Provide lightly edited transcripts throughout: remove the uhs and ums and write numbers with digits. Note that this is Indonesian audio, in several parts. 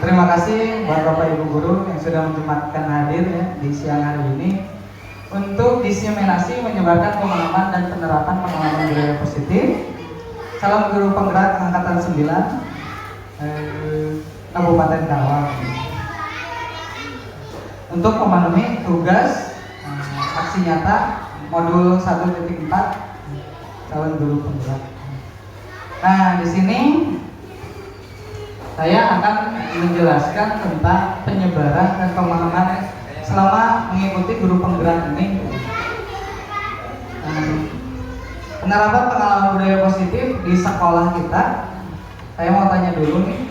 Terima kasih buat Bapak Ibu Guru yang sudah menyempatkan hadir ya di siang hari ini untuk diseminasi menyebarkan pemahaman dan penerapan pengalaman budaya positif. Salam Guru Penggerak Angkatan 9 Kabupaten Karawang. Untuk memenuhi tugas aksi nyata modul 1.4 calon guru penggerak. Nah, di sini saya akan menjelaskan tentang penyebaran dan pemahaman selama mengikuti guru penggerak ini. Penerapan pengalaman budaya positif di sekolah kita. Saya mau tanya dulu nih,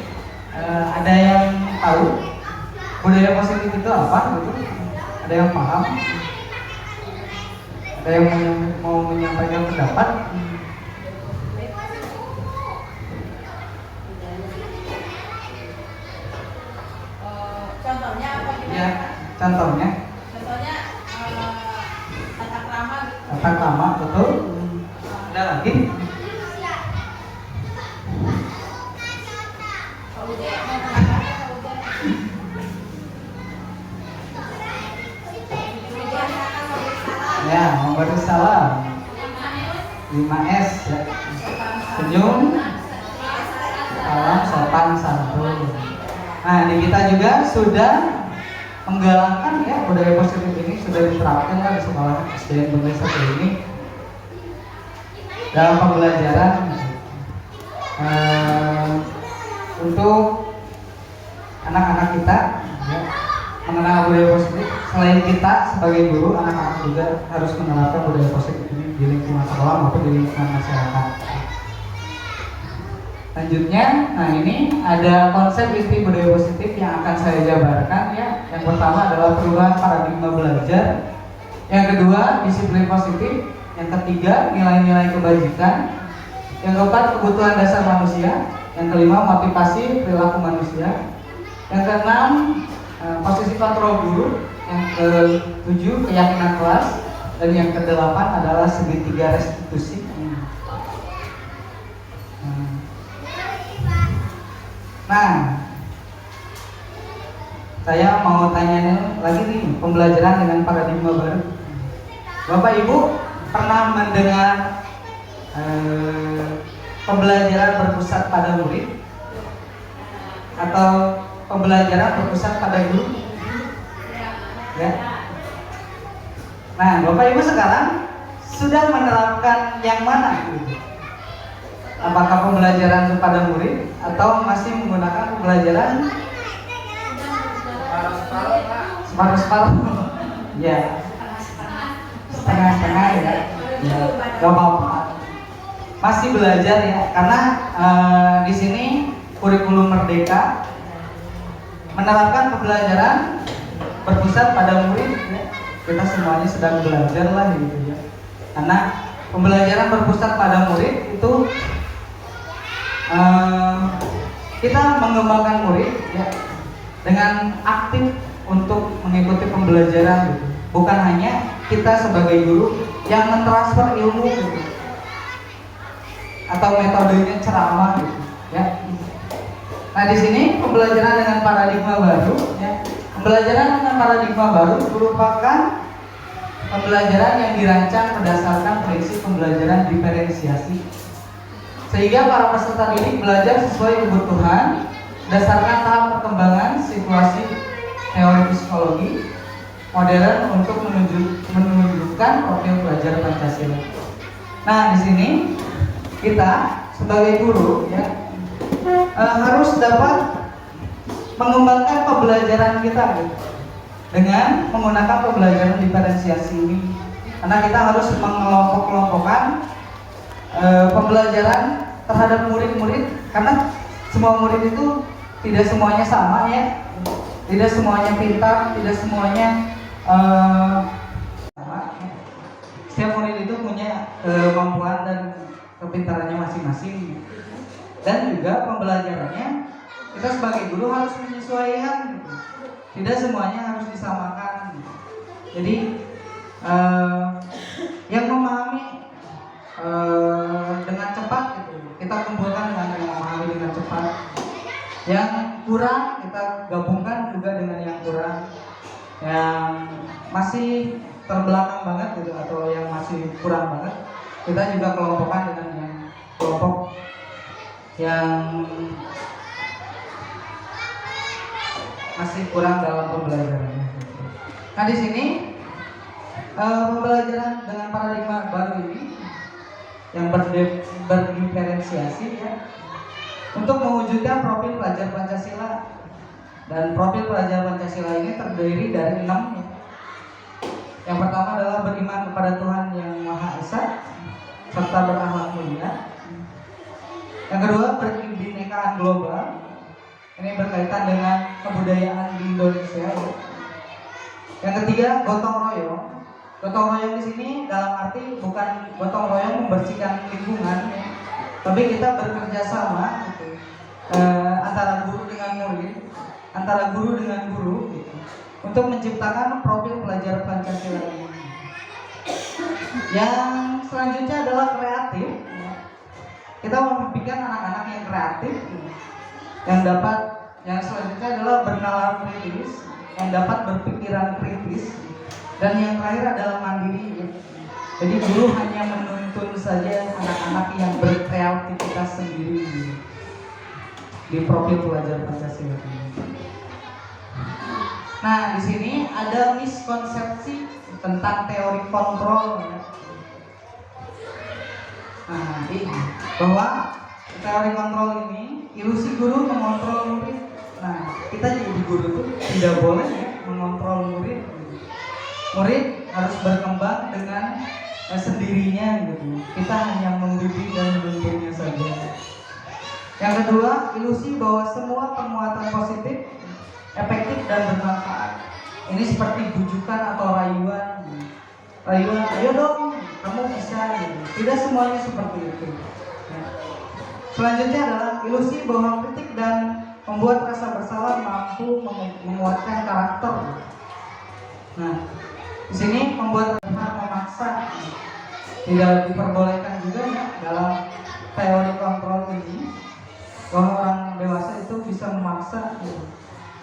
ada yang tahu budaya positif itu apa gitu? Ada yang paham? Ada yang mau menyampaikan pendapat? Contohnya apa gimana? Ya, contohnya tata krama gitu. tata krama, betul. Ada lagi? Ya, memberi salam 5S ya. Senyum, salam, sopan, santun. Nah, di kita juga sudah menggalakkan ya budaya positif ini sudah diterapkan kan di sekolah SDN Bengkulu 1 ini dalam pembelajaran untuk anak-anak kita ya, mengenal budaya positif. Selain kita sebagai guru, anak-anak juga harus menerapkan budaya positif ini di lingkungan sekolah maupun di lingkungan masyarakat. Selanjutnya, nah ini ada konsep inti budaya positif yang akan saya jabarkan ya. Yang pertama adalah perubahan paradigma belajar. Yang kedua, disiplin positif. Yang ketiga, nilai-nilai kebajikan. Yang keempat, kebutuhan dasar manusia. Yang kelima, motivasi perilaku manusia. Yang keenam, posisi kontrol guru. Yang ketujuh, keyakinan kelas. Dan yang kedelapan adalah segitiga restitusi. Nah, saya mau tanya lagi nih, pembelajaran dengan paradigma baru. Bapak Ibu pernah mendengar pembelajaran berpusat pada murid atau pembelajaran berpusat pada guru? Ya. Nah, Bapak Ibu sekarang sudah menerapkan yang mana? Apakah pembelajaran kepada murid atau masih menggunakan pembelajaran separuh-separuh? Ya, setengah-setengah ya. Ya, gak apa-apa. Masih belajar ya, karena di sini kurikulum Merdeka menerapkan pembelajaran berpusat pada murid. Ya. Kita semuanya sedang belajar lah gitu ya. Karena pembelajaran berpusat pada murid itu kita mengembangkan murid ya, dengan aktif untuk mengikuti pembelajaran gitu. Bukan hanya kita sebagai guru yang mentransfer ilmu gitu, atau metodenya ceramah gitu ya. Nah, di sini pembelajaran dengan paradigma baru ya. Pembelajaran dengan paradigma baru merupakan pembelajaran yang dirancang berdasarkan prinsip pembelajaran diferensiasi, sehingga para peserta didik belajar sesuai kebutuhan berdasarkan tahap perkembangan situasi teori psikologi modern untuk menunjukkan profil pelajar Pancasila. Nah, di sini kita sebagai guru ya harus dapat mengembangkan pembelajaran kita gitu, dengan menggunakan pembelajaran diferensiasi ini, karena kita harus mengelompok-kelompokkan pembelajaran terhadap murid-murid, karena semua murid itu tidak semuanya sama ya, tidak semuanya pintar, tidak semuanya sama. Setiap murid itu punya kemampuan dan kepintarannya masing-masing, dan juga pembelajarannya kita sebagai guru harus menyesuaikan gitu. Tidak semuanya harus disamakan gitu. Jadi yang memahami dengan cepat gitu, kita kumpulkan dengan yang memahami dengan cepat. Yang kurang kita gabungkan juga dengan yang kurang, yang masih terbelakang banget gitu atau yang masih kurang banget, kita juga kelompokkan dengan yang kelompok yang masih kurang dalam pembelajarannya. Nah di sini pembelajaran dengan paradigma baru ini yang berdiferensiasi ya, untuk mewujudkan profil pelajar Pancasila. Dan profil pelajar Pancasila ini terdiri dari 6 ya. Yang pertama adalah beriman kepada Tuhan Yang Maha Esa serta berakhlak mulia. Yang kedua, berkebinekaan global. Ini berkaitan dengan kebudayaan di Indonesia. Yang ketiga, gotong royong. Gotong royong di sini dalam arti bukan gotong royong membersihkan lingkungan, ya, tapi kita bekerja sama gitu. Antara guru dengan murid, antara guru dengan guru gitu, untuk menciptakan profil pelajar Pancasila ini. Yang selanjutnya adalah kreatif. Kita memimpikan anak-anak yang kreatif, yang selanjutnya adalah bernalar kritis, yang dapat berpikiran kritis, dan yang terakhir adalah mandiri. Jadi guru hanya menuntun saja anak-anak yang berkreativitas sendiri di profil pelajar Pancasila ini. Nah, di sini ada miskonsepsi tentang teori kontrol. Nah, ini bahwa teori kontrol ini ilusi guru mengontrol murid. Nah, kita jadi guru itu tidak boleh ya mengontrol murid. Murid harus berkembang dengan sendirinya gitu. Kita hanya membimbing dan menuntunnya saja. Yang kedua, ilusi bahwa semua penguatan positif efektif dan bermanfaat. Ini seperti bujukan atau rayuan. Rayuan, ayo dong, kamu bisa. Gitu. Tidak semuanya seperti itu. Ya. Selanjutnya adalah ilusi bahwa kritik dan membuat rasa bersalah mampu menguatkan karakter. Nah, di sini membuat memaksa tidak diperbolehkan juga ya dalam teori kontrol ini, bahwa orang dewasa itu bisa memaksa gitu,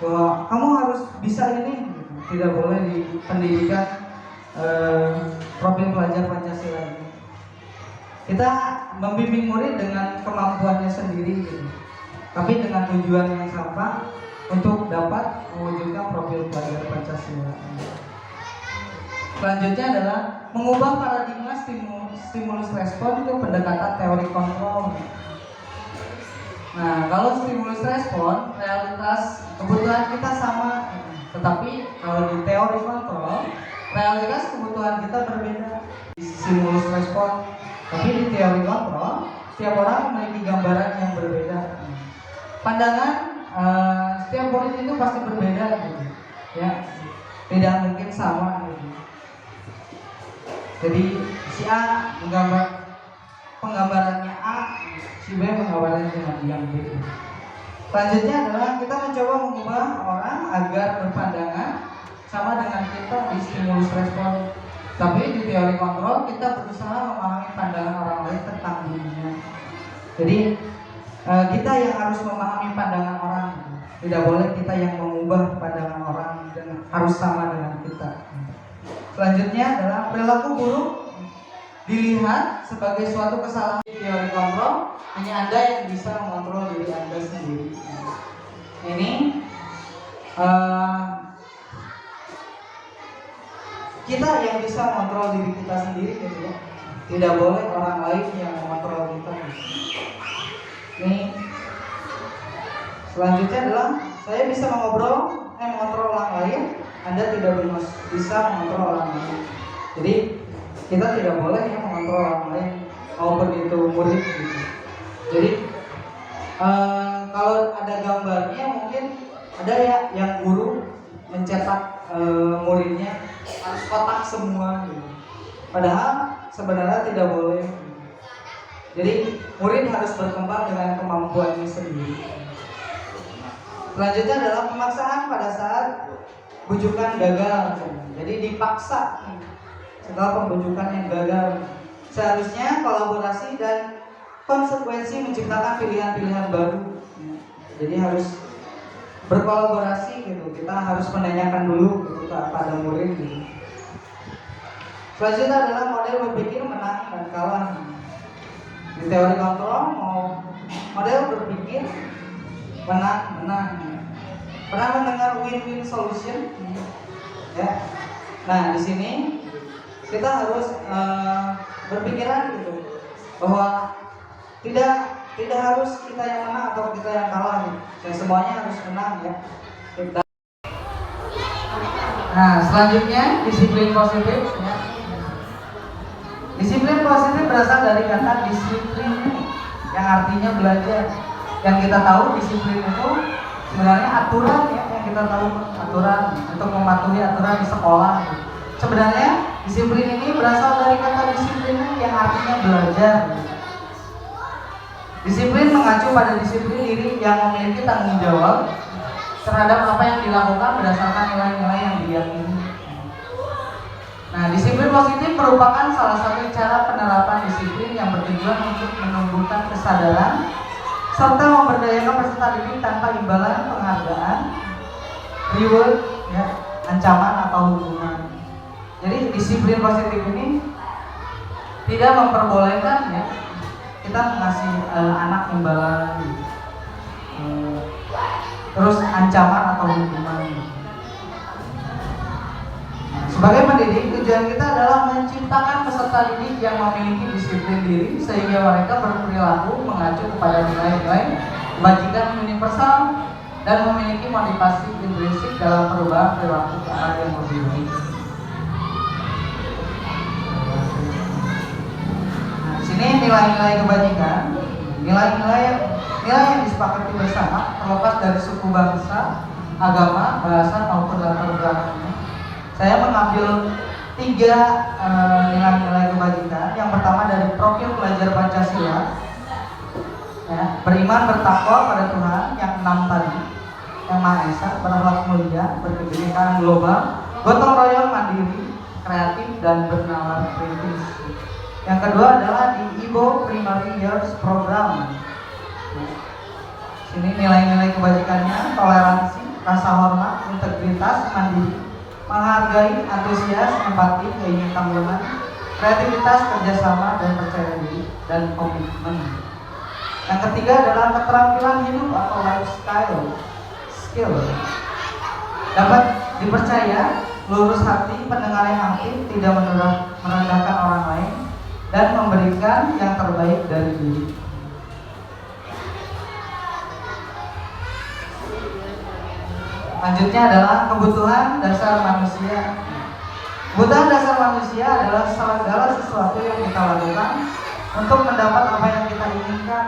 bahwa kamu harus bisa ini gitu. Tidak boleh di pendidikan profil pelajar Pancasila ini. Kita membimbing murid dengan kemampuannya sendiri gitu, tapi dengan tujuan yang sama untuk dapat mewujudkan profil pelajar Pancasila. Selanjutnya adalah mengubah paradigma stimulus respon itu pendekatan teori kontrol. Nah, kalau stimulus respon, realitas kebutuhan kita sama, tetapi kalau di teori kontrol, realitas kebutuhan kita berbeda. Di stimulus respon, tapi di teori kontrol, setiap orang memiliki gambaran yang berbeda. Pandangan setiap murid itu pasti berbeda, gitu. Ya, tidak mungkin sama. Gitu. Jadi si A penggambarannya A, si B penggambarannya dengan yang B. Selanjutnya adalah kita mencoba mengubah orang agar berpandangan sama dengan kita di stimulus respon. Tapi di teori kontrol kita berusaha memahami pandangan orang lain tentang dirinya. Jadi kita yang harus memahami pandangan orang. Tidak boleh kita yang mengubah pandangan orang dan harus sama dengan kita. Selanjutnya adalah perilaku buruk dilihat sebagai suatu kesalahan. Di teori kontrol hanya Anda yang bisa mengontrol diri Anda sendiri. Ini kita yang bisa mengontrol diri kita sendiri gitu ya. Tidak boleh orang lain yang mengontrol kita. Ini selanjutnya adalah saya bisa mengontrol orang lain, Anda tidak bisa mengontrol orang lain. Jadi kita tidak boleh ya mengontrol orang lain maupun itu murid gitu. Jadi kalau ada gambarnya mungkin ada ya yang guru mencetak muridnya harus kotak semua gitu. Padahal sebenarnya tidak boleh. Jadi murid harus berkembang dengan kemampuannya sendiri. Selanjutnya adalah pemaksaan pada saat bujukan gagal. Jadi dipaksa setelah pembujukan yang gagal. Seharusnya kolaborasi dan konsekuensi menciptakan pilihan-pilihan baru. Jadi harus berkolaborasi gitu. Kita harus menanyakan dulu gitu kepada murid gitu. Selanjutnya adalah model berpikir menang dan kalah. Di teori kontrol mau model berpikir menang. Pernah mendengar win-win solution? Ya. Nah, di sini kita harus berpikiran gitu bahwa tidak harus kita yang menang atau kita yang kalah gitu. Ya, semuanya harus menang ya. Nah, selanjutnya disiplin positif ya. Disiplin positif berasal dari kata disiplin yang artinya belajar. Yang kita tahu disiplin itu sebenarnya aturan ya, yang kita tahu aturan untuk mematuhi aturan di sekolah. Sebenarnya disiplin ini berasal dari kata disiplin yang artinya belajar. Disiplin mengacu pada disiplin diri yang memiliki tanggung jawab terhadap apa yang dilakukan berdasarkan nilai-nilai yang diyakini. Nah, disiplin positif merupakan salah satu cara penerapan disiplin yang bertujuan untuk menumbuhkan kesadaran serta memberdayakan peserta didik tanpa imbalan penghargaan, reward, ya, ancaman atau hukuman. Jadi disiplin positif ini tidak memperbolehkan ya kita mengasih anak imbalan, terus ancaman atau hukuman. Sebagai pendidik, tujuan kita adalah menciptakan peserta didik yang memiliki disiplin diri sehingga mereka berperilaku mengacu kepada nilai-nilai kebajikan universal dan memiliki motivasi intrinsik dalam perubahan perilaku ke arah yang lebih baik. Nah, di sini nilai-nilai kebajikan, nilai yang disepakati bersama terlepas dari suku bangsa, agama, bahasa maupun latar belakangnya. Saya mengambil 3 nilai-nilai kebajikan. Yang pertama dari profil pelajar Pancasila ya, beriman bertakwa pada Tuhan, yang 6 tadi, yang Maha Esa, berakhlak mulia, berkebinekaan global, gotong royong, mandiri, kreatif, dan bernalar kritis. Yang kedua adalah di IBO Primary Years Program. Sini nilai-nilai kebajikannya: toleransi, rasa hormat, integritas, mandiri, menghargai, antusias, empati, keingin-tahunan, kreativitas, kerjasama, dan percaya diri, dan komitmen. Yang ketiga adalah keterampilan hidup atau lifestyle skill. Dapat dipercaya, lurus hati, pendengar yang aktif, tidak merendahkan orang lain, dan memberikan yang terbaik dari diri. Selanjutnya adalah kebutuhan dasar manusia. Kebutuhan dasar manusia adalah segala sesuatu yang kita lakukan untuk mendapat apa yang kita inginkan.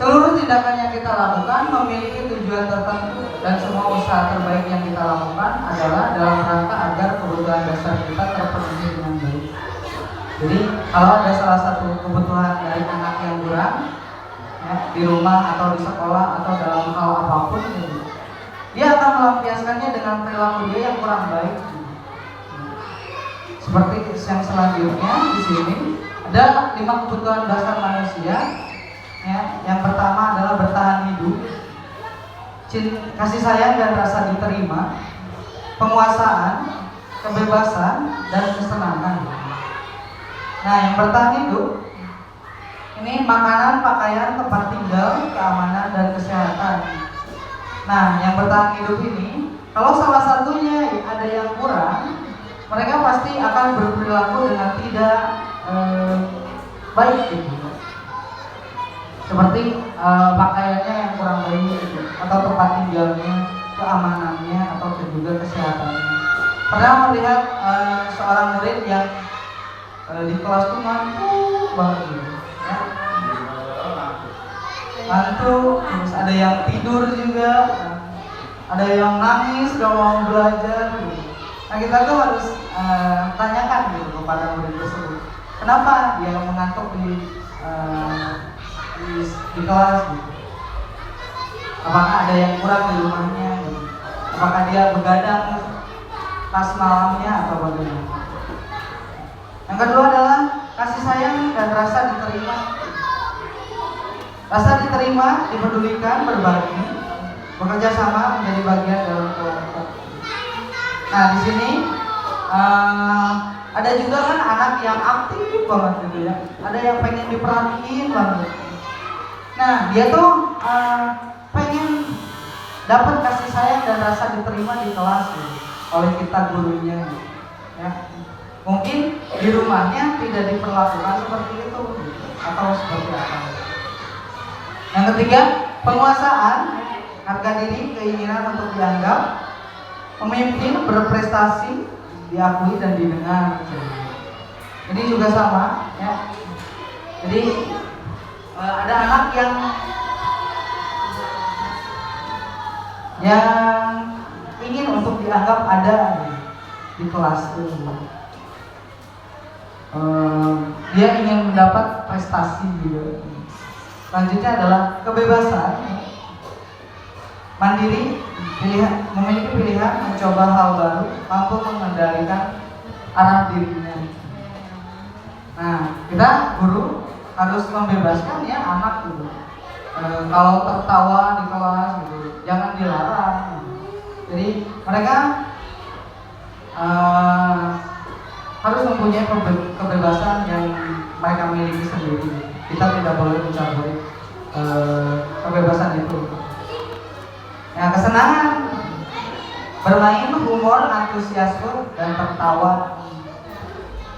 Seluruh tindakan yang kita lakukan memiliki tujuan tertentu dan semua usaha terbaik yang kita lakukan adalah dalam rangka agar kebutuhan dasar kita terpenuhi dengan baik. Jadi kalau ada salah satu kebutuhan dari anak yang kurang ya, di rumah atau di sekolah atau dalam hal apapun gitu, dia akan melampiaskannya dengan perilaku dia yang kurang baik. Seperti yang selanjutnya di sini ada 5 kebutuhan dasar manusia. Ya, yang pertama adalah bertahan hidup, kasih sayang dan rasa diterima, penguasaan, kebebasan, dan kesenangan. Nah, yang bertahan hidup ini makanan, pakaian, tempat tinggal, keamanan, dan kesehatan. Nah, yang bertahan hidup ini, kalau salah satunya ada yang kurang, mereka pasti akan berperilaku dengan tidak baik gitu. Seperti pakaiannya yang kurang baik gitu, atau tempat tinggalnya, keamanannya, atau juga kesehatannya. Pernah melihat seorang murid yang di kelas tuh ngantuk banget gitu. Ngantuk, terus ada yang tidur juga, ada yang nangis gak mau belajar gitu. Nah, kita tuh harus tanyakan gitu kepada murid tersebut, kenapa dia mengantuk di kelas gitu. Apakah ada yang kurang di rumahnya gitu. Apakah dia begadang pas malamnya atau bagaimana. Yang kedua adalah kasih sayang dan rasa diterima. Rasa diterima, dipedulikan, berbagi, bekerja sama menjadi bagian dalam kelompok. Nah, di sini ada juga kan anak yang aktif banget gitu ya. Ada yang pengen diperhatiin banget. Nah, dia tuh pengen dapat kasih sayang dan rasa diterima di kelas gitu, oleh kita gurunya gitu, ya. Mungkin di rumahnya tidak diperlakukan seperti itu atau seperti apa. Yang ketiga, penguasaan, harga diri, keinginan untuk dianggap pemimpin, berprestasi, diakui dan didengar. Ini juga sama, ya. Jadi ada anak yang ingin untuk dianggap ada di kelas itu. Dia ingin mendapat prestasi juga. Selanjutnya adalah kebebasan, mandiri, memiliki pilihan, mencoba hal baru, mampu mengendalikan arah dirinya. Nah, kita guru harus membebaskan ya anak gitu. Kalau tertawa di kelas gitu, jangan dilarang. Jadi mereka harus mempunyai kebebasan yang mereka miliki sendiri. Kita tidak boleh mencabut kebebasan itu. Nah, kesenangan, bermain, humor, antusiasme, dan tertawa.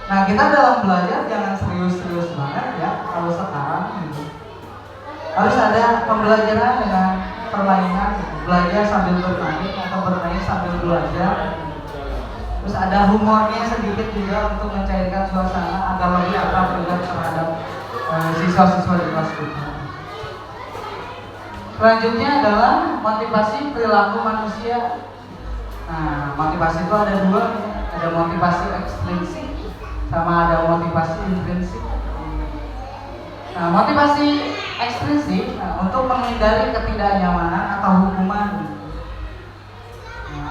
Nah, kita dalam belajar jangan serius-serius banget ya. Kalau sekarang gitu, harus ada pembelajaran dengan permainan, gitu. Belajar sambil bermain atau bermain sambil belajar. Terus ada humornya sedikit juga untuk mencairkan suasana agar lebih akrab juga terhadap siswa-siswa di kelas kita. Selanjutnya adalah motivasi perilaku manusia. Nah, motivasi itu ada dua, ada motivasi ekstrinsik sama ada motivasi intrinsik. Nah, motivasi ekstrinsik untuk menghindari ketidaknyamanan atau hukuman,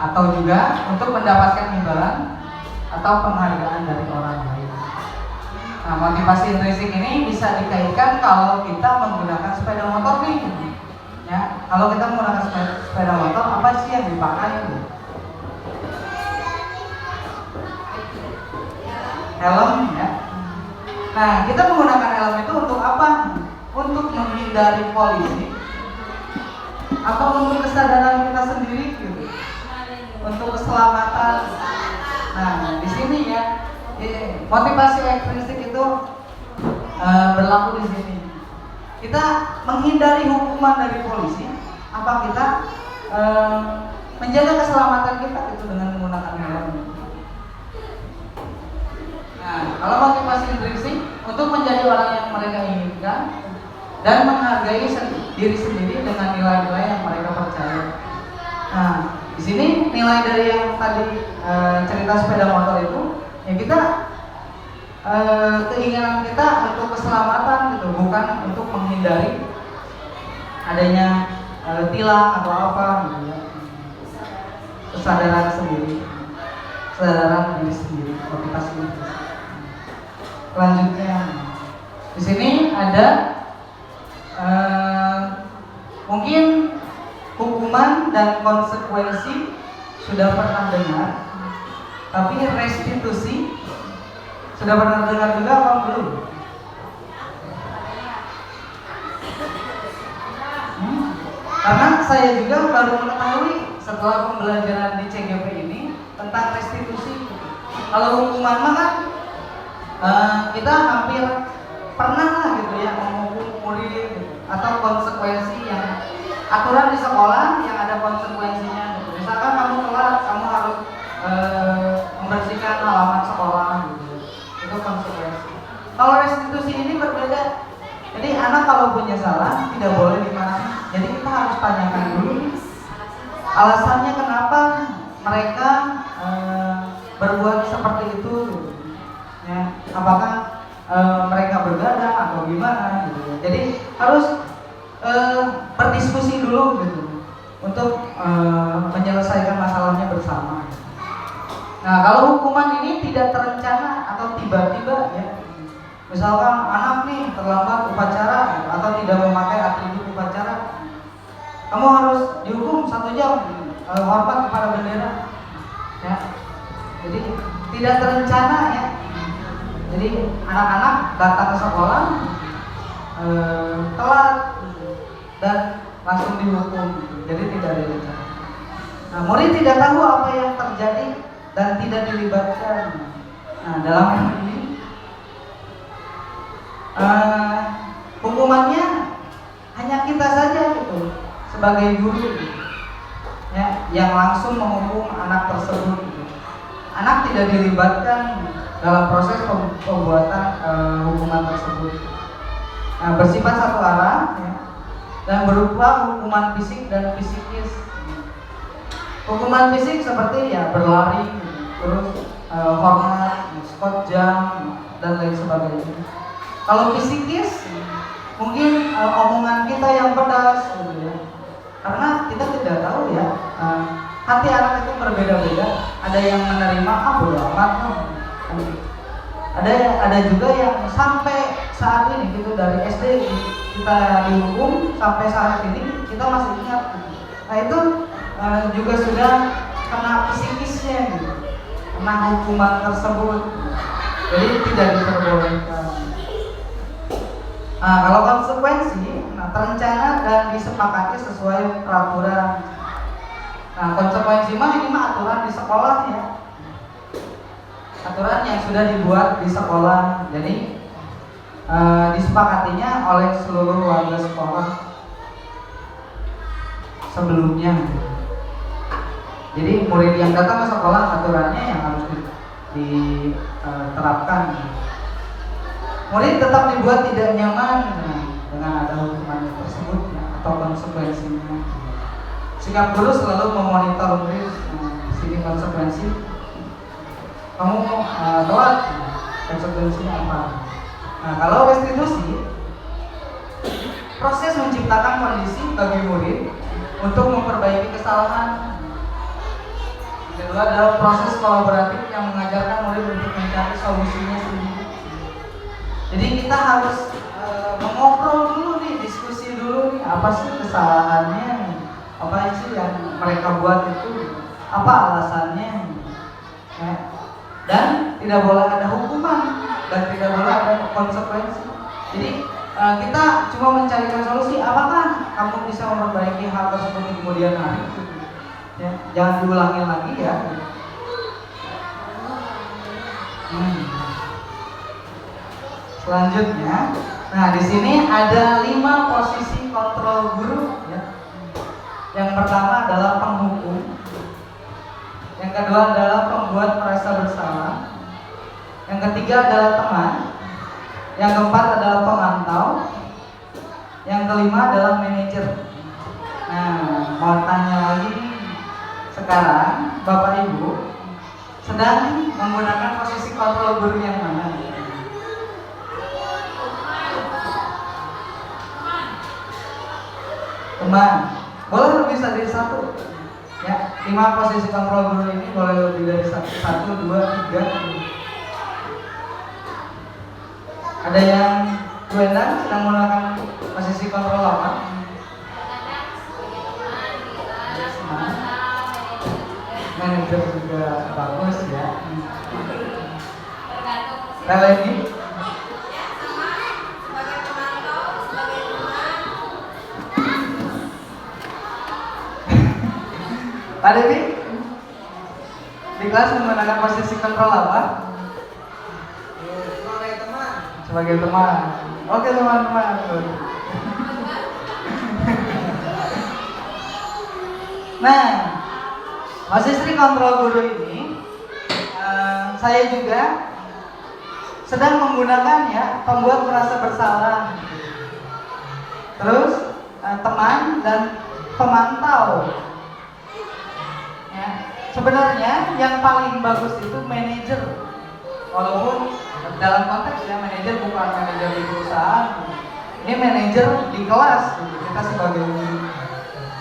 atau juga untuk mendapatkan imbalan atau penghargaan dari orang lain. Nah, motivasi intrinsik ini bisa dikaitkan kalau kita menggunakan sepeda motor nih. Ya, kalau kita menggunakan sepeda motor, apa sih yang dipakai? Helm, ya. Nah, kita menggunakan helm itu untuk apa? Untuk menghindari polisi, atau untuk kesadaran kita sendiri, gitu. Untuk keselamatan. Nah, di sini ya, motivasi ekstrinsik itu berlaku di sini. Kita menghindari hukuman dari polisi, apa kita menjaga keselamatan kita itu dengan menggunakan helm. Nah, kalau motivasi intrinsik untuk menjadi orang yang mereka inginkan dan menghargai diri sendiri dengan nilai-nilai yang mereka percaya. Nah, di sini nilai dari yang tadi cerita sepeda motor itu, ya kita keinginan kita untuk keselamatan gitu, bukan untuk menghindari adanya tilang atau apa gitu ya. Kesadaran sendiri, kesadaran diri sendiri, motivasi itu. Selanjutnya, di sini ada mungkin hukuman dan konsekuensi sudah pernah dengar, tapi restitusi sudah pernah dengar juga apa belum? Karena saya juga baru mengetahui setelah pembelajaran di CGP ini tentang restitusi. Kalau hukuman mah kan kita hampir pernah lah gitu ya menghukum murid gitu. Atau konsekuensi yang aturan di sekolah yang ada konsekuensinya gitu. Misalkan kamu telat, kamu harus membersihkan halaman sekolah gitu. Itu konsekuensi. Kalau restitusi ini berbeda. Jadi anak kalau punya salah tidak boleh dimarahi. Jadi kita harus tanyakan dulu alasannya kenapa mereka berbuat seperti itu. Ya, apakah mereka bergadang atau gimana gitu. Jadi harus berdiskusi dulu gitu untuk menyelesaikan masalahnya bersama. Nah, kalau hukuman ini tidak terencana atau tiba-tiba ya, Misalkan anak nih terlambat upacara atau tidak memakai atribut upacara, kamu harus dihukum 1 jam hormat kepada bendera. Ya. Jadi tidak terencana ya. Jadi anak-anak datang ke sekolah telat dan langsung dihukum. Jadi tidak direncanakan. Nah, murid tidak tahu apa yang terjadi dan tidak dilibatkan. Nah, dalam hal ini hukumannya hanya kita saja gitu sebagai guru ya, yang langsung menghukum anak tersebut gitu. Anak tidak dilibatkan dalam proses pembuatan hukuman tersebut. Nah, bersifat satu arah ya, dan berupa hukuman fisik dan psikis. Hukuman fisik seperti ya berlari, terus hormat, skot jam dan lain sebagainya. Kalau psikis mungkin omongan kita yang pedas gitu ya. Karena kita tidak tahu ya, hati anak itu berbeda-beda. Ada yang menerima bodo amat. Ada juga yang sampai saat ini gitu, dari SD kita dihukum sampai saat ini kita masih ingat. Nah itu juga sudah kena psikisnya gitu, kena hukuman tersebut. Jadi tidak diperbolehkan. Nah, kalau konsekuensi, terencana dan disepakati sesuai peraturan. Nah, konsekuensi ini aturan di sekolah ya. Aturan yang sudah dibuat di sekolah. Jadi disepakatinya oleh seluruh warga sekolah sebelumnya. Jadi murid yang datang ke sekolah aturannya yang harus diterapkan. Murid tetap dibuat tidak nyaman dengan ada hukuman tersebut ya, atau konsekuensinya. Sikap guru selalu memonitor murid. Sini konsekuensi, kamu telat, konsekuensinya apa? Nah, kalau restitusi, proses menciptakan kondisi bagi murid untuk memperbaiki kesalahan. Kedua adalah proses kolaboratif yang mengajarkan murid untuk mencari solusinya sendiri. Jadi kita harus mengobrol dulu nih, diskusi dulu nih, apa sih kesalahannya, apa sih yang mereka buat itu, apa alasannya, ya. Dan tidak boleh ada hukuman dan tidak boleh ada konsekuensi. Jadi kita cuma mencarikan solusi, apakah kamu bisa memperbaiki hal tersebut di kemudian hari, ya. Jangan diulangi lagi ya. Selanjutnya, nah di sini ada 5 posisi kontrol guru ya. Yang pertama adalah penghukum, yang kedua adalah pembuat merasa bersalah, yang ketiga adalah teman, yang keempat adalah pemantau, yang kelima adalah manajer. Nah, mau tanya lagi, sekarang Bapak Ibu sedang menggunakan posisi kontrol guru yang mana? Teman, boleh lebih dari satu ya. 5 posisi kontrol guru ini boleh lebih dari 1, 2, 3. Ada yang sedang menggunakan posisi kontrol apa? Manajer juga bagus ya. Ini Pak Devi di kelas menggunakan posisi kontrol apa? Sebagai teman. Sebagai teman. Oke teman-teman. Nah, posisi kontrol guru ini saya juga sedang menggunakan ya, pembuat merasa bersalah. Terus teman dan pemantau. Ya, sebenarnya yang paling bagus itu manajer. Walaupun dalam konteks ya, manajer bukan manajer di perusahaan. Ini manajer di kelas, kita sebagai guru.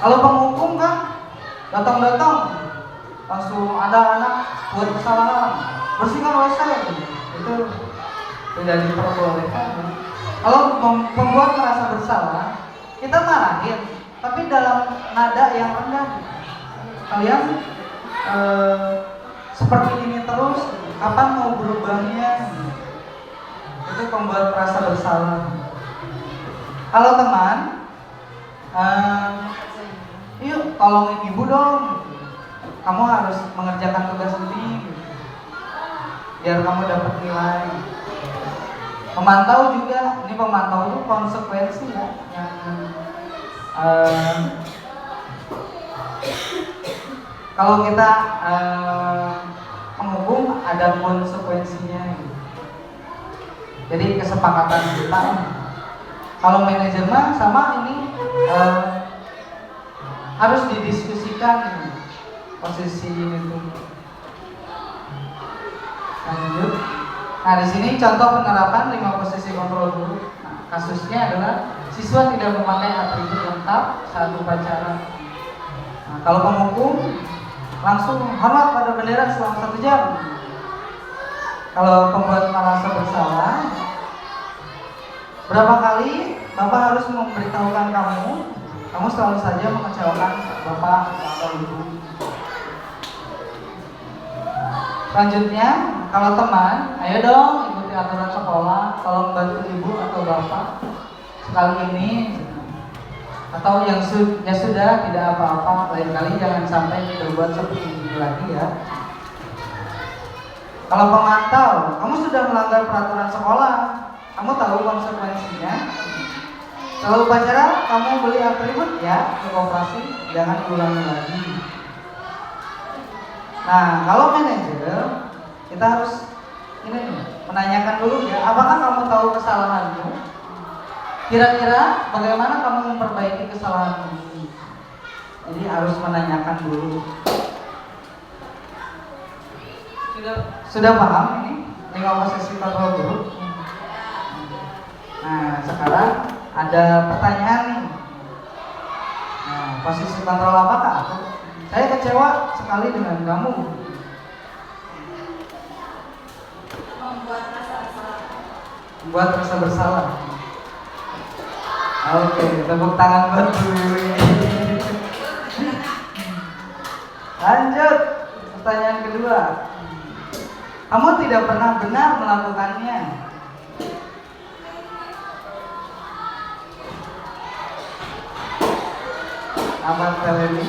Kalau penghukum kan datang-datang langsung ada anak buat kesalahan, bersihkan WC itu tidak diperbolehkan. Kalau pembuat merasa bersalah, kita marahin, tapi dalam nada yang rendah. Kalian seperti ini terus, kapan mau berubahnya? Itu pembuat merasa bersalah. Kalau teman, yuk tolongin ibu dong, kamu harus mengerjakan tugas ini biar kamu dapat nilai. Pemantau juga, ini pemantau itu konsekuensi ya, yang kalau kita menghukum ada konsekuensinya. Jadi kesepakatan kita. Kalau manajemen sama ini harus didiskusikan posisi itu. Lanjut. Nah, di sini contoh penerapan 5 posisi kontrol guru. Nah, kasusnya adalah siswa tidak memakai atribut lengkap saat upacara. Nah, kalau penghukum langsung hormat pada bendera selama 1 jam. Kalau pembuat merasa bersalah, berapa kali Bapak harus memberitahukan kamu selalu saja mengecewakan Bapak atau Ibu. Selanjutnya, kalau teman, ayo dong ikuti aturan sekolah, tolong bantu ibu atau bapak sekali ini, atau yang ya sudah tidak apa-apa, lain kali jangan sampai berbuat seperti ini lagi ya. Kalau pemantau, kamu sudah melanggar peraturan sekolah, kamu tahu konsekuensinya. Kalau upacara, kamu beli atribut ya, ke koperasi, jangan ulangi lagi. Nah, kalau manajer, kita harus ini nih, menanyakan dulu ya, apakah kamu tahu kesalahanmu? Kira-kira bagaimana kamu memperbaiki kesalahanmu ini? Jadi harus menanyakan dulu. Sudah paham ini 5 posisi kontrol guru? Nah, sekarang ada pertanyaan nih. Nah, posisi kontrol apakah? Saya kecewa sekali dengan kamu. Membuat rasa bersalah. Oke, tepuk tangan buat Bu Wiwi. Lanjut, pertanyaan kedua. Kamu tidak pernah benar melakukannya. Amat ini.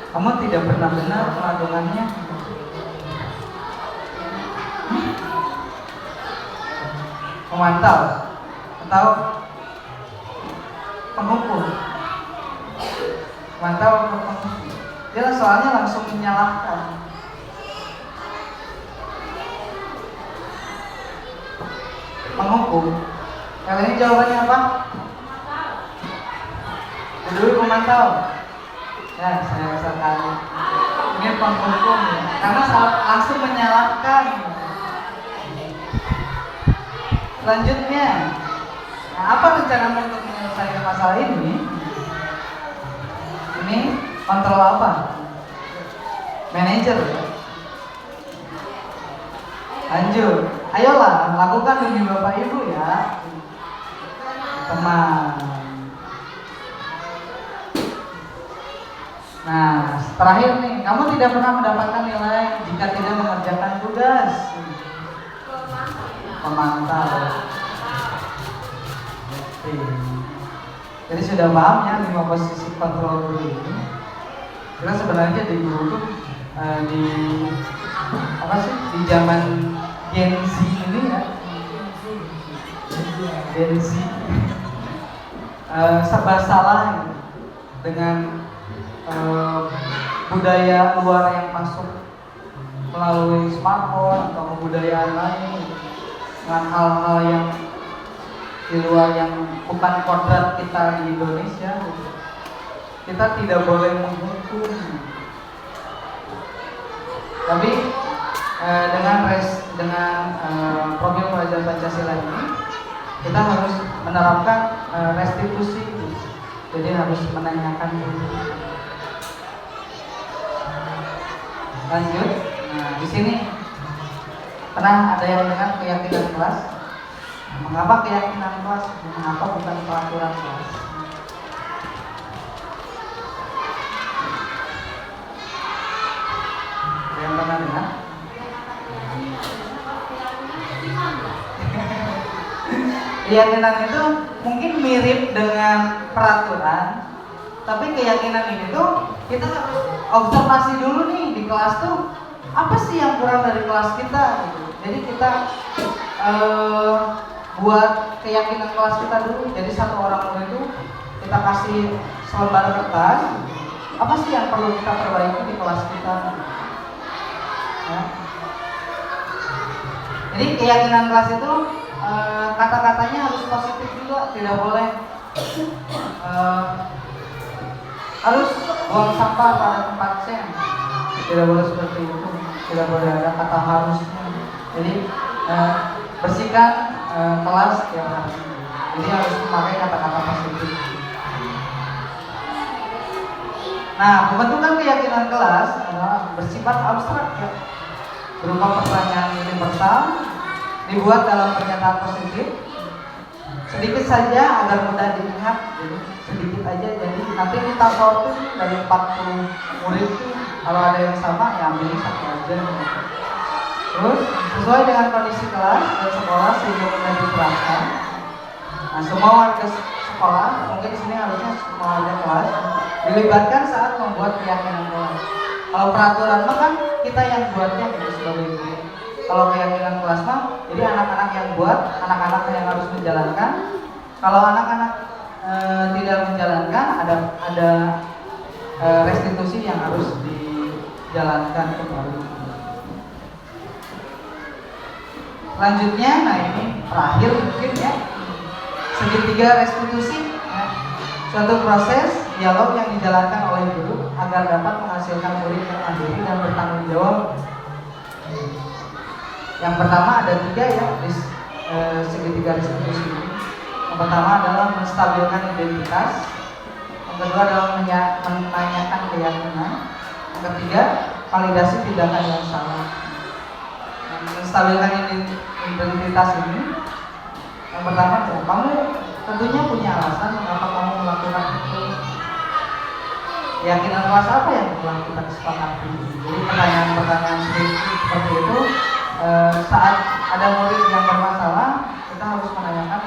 Kamu tidak pernah benar melakukannya. Memantau atau penghukum. Memantau atau penghukum. Dia soalnya langsung menyalahkan. Penghukum. Kali ini jawabannya apa? Dulu pemantau. Ya, saya rasakan ini penghukum ya. Karena langsung menyalahkan. Selanjutnya, nah, apa rencana untuk menyelesaikan masalah ini? Ini kontrol apa? Manajer ya. Lanjut, ayolah lakukan demi Bapak Ibu ya. Teman. Nah, terakhir nih, kamu tidak pernah mendapatkan nilai jika tidak mengerjakan tugas. Pemantau. Oke. Jadi sudah paham ya 5 posisi kontrol guru ini. Kita sebenarnya di guru tuh di apa sih di zaman Gen Z ini ya, Gen Z serba salah gitu, dengan budaya luar yang masuk melalui smartphone atau kebudayaan lain, dengan hal-hal yang di luar yang bukan kodrat kita di Indonesia. Kita tidak boleh menghukum, tapi dengan program pelajaran Pancasila ini kita harus menerapkan restitusi. Jadi harus menanyakan dulu. Lanjut. Nah, di sini pernah ada yang dengar keyakinan kelas? Mengapa keyakinan kelas? Mengapa bukan peraturan kelas? Ada yang pernah dengar? Keyakinan itu mungkin mirip dengan peraturan, tapi keyakinan ini tuh kita harus observasi dulu nih di kelas tuh apa sih yang kurang dari kelas kita gitu. Jadi kita buat keyakinan kelas kita dulu. Jadi satu orang murid itu kita kasih selembar kertas, apa sih yang perlu kita perbaiki di kelas kita ya. Jadi keyakinan kelas itu kata-katanya harus positif juga, tidak boleh harus buang sampah pada tempat sen, tidak boleh seperti itu, tidak boleh ada kata harusnya. Jadi bersihkan kelas setiap hari, jadi harus memakai kata-kata positif. Nah, pembentukan keyakinan kelas adalah bersifat abstrak ya, berupa pertanyaan universal, dibuat dalam pernyataan positif, sedikit saja agar mudah diingat, jadi sedikit aja. Jadi nanti kita sortir dari 40 murid, kalau ada yang sama ya ambil satu aja. Terus sesuai dengan kondisi kelas dan sekolah sehingga mudah diterapkan. Nah, semua warga sekolah, mungkin di sini harusnya semua warga kelas dilibatkan saat membuat keyakinan kelas. Kalau peraturan mah kan kita yang buatnya gitu sebagai guru. Kalau keyakinan kelas mah, jadi anak-anak yang buat, anak-anak yang harus menjalankan. Kalau anak-anak tidak menjalankan, ada restitusi yang harus dijalankan kembali. Selanjutnya, nah ini terakhir mungkin ya, segitiga restitusi. Ya. Suatu proses dialog yang dijalankan oleh guru agar dapat menghasilkan murid yang mandiri dan bertanggung jawab. Yang pertama ada 3 ya, segitiga restitusi ini. Yang pertama adalah menstabilkan identitas, yang kedua adalah menanyakan keyakinan, yang ketiga validasi tindakan yang salah. Menstabilkan identitas ini, yang pertama ya, kamu tentunya punya alasan mengapa kamu melakukan itu. Keyakinan kelas apa yang telah kita kesepakati? Jadi pertanyaan-pertanyaan seperti itu saat ada murid yang bermasalah, kita harus menanyakan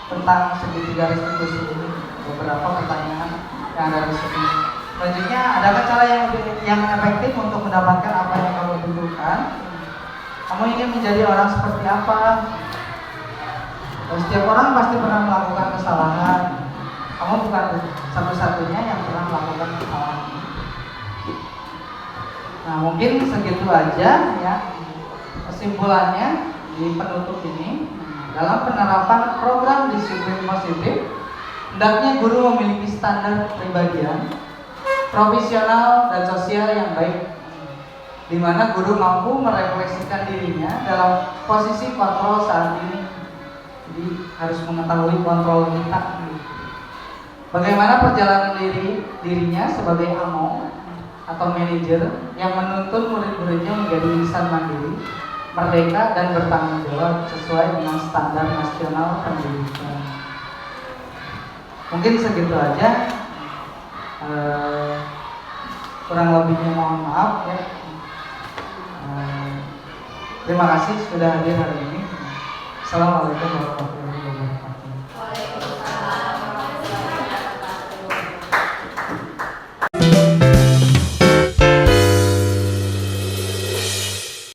tentang segitiga restitusi ini, beberapa pertanyaan yang ada di sini. Selanjutnya, adakah cara yang efektif untuk mendapatkan apa yang kamu butuhkan? Kamu ingin menjadi orang seperti apa? Setiap orang pasti pernah melakukan kesalahan. Kamu bukan satu-satunya yang pernah melakukan kesalahan. Nah, mungkin segitu aja ya. Kesimpulannya di penutup ini, dalam penerapan program disiplin positif, hendaknya guru memiliki standar kepribadian, profesional dan sosial yang baik, di mana guru mampu merefleksikan dirinya dalam posisi kontrol saat ini. Jadi harus mengetahui kontrol kita. Bagaimana perjalanan dirinya sebagai AMO atau manajer yang menuntun murid-muridnya menjadi insan mandiri, merdeka dan bertanggung jawab sesuai dengan standar nasional pendidikan. Mungkin segitu aja. Kurang lebihnya mohon maaf ya. Terima kasih sudah hadir hari ini. Assalamualaikum warahmatullahi wabarakatuh.